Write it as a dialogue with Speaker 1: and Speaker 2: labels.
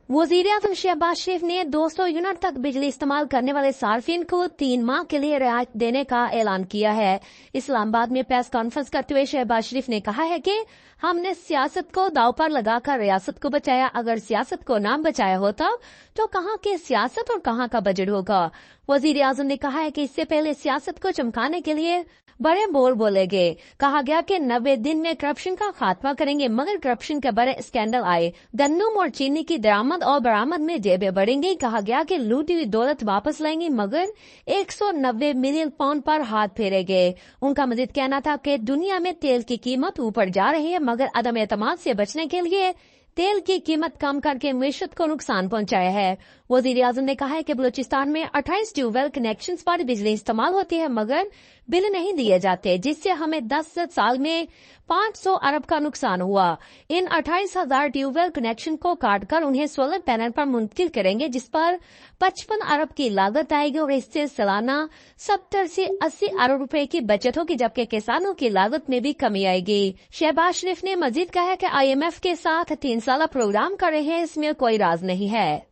Speaker 1: वज़ीर-ए-आज़म शहबाज शरीफ ने 200 यूनिट तक बिजली इस्तेमाल करने वाले सार्फिन को 3 माह के लिए रियायत देने का ऐलान किया है। इस्लामाबाद में प्रेस कॉन्फ्रेंस करते हुए शहबाज शरीफ ने कहा है कि हमने सियासत को दांव पर लगाकर रियासत को बचाया। अगर सियासत को ना बचाया होता तो कहाँ की सियासत और कहाँ का बजट होगा। वज़ीर-ए-आज़म ने कहा है कि इससे पहले सियासत को चमकाने के लिए बड़े बोल बोले गए। कहा गया कि 90 दिन में करप्शन का खात्मा करेंगे, मगर करप्शन के बड़े स्कैंडल आए। गन्नम और चीनी की दरामद और बरामद में जेबें बढ़ेंगी। कहा गया कि लूटी हुई दौलत वापस लाएंगे, मगर 190 मिलियन पाउंड पर हाथ फेरे गए। उनका मजीद कहना था कि दुनिया में तेल की कीमत ऊपर जा रही है, मगर अदम एतमाद से बचने के लिए तेल की कीमत कम करके मईशत को नुकसान पहुंचाया है। वज़ीर-ए-आज़म ने कहा है कि बलूचिस्तान में 28 ट्यूबवेल कनेक्शंस पर बिजली इस्तेमाल होती है, मगर बिल नहीं दिए जाते, जिससे हमें 10 साल में 500 अरब का नुकसान हुआ। इन 28,000 ट्यूबवेल कनेक्शन को काटकर उन्हें सोलर पैनल पर मुंतकिल करेंगे, जिस पर 55 अरब की लागत आएगी और इससे सालाना 70 से 80 अरब रुपए की बचत होगी, जबकि किसानों की लागत में भी कमी आएगी। शहबाज शरीफ ने मजीद कहा कि IMF के साथ 3 साल प्रोग्राम कर रहे हैं, इसमें कोई राज नहीं है।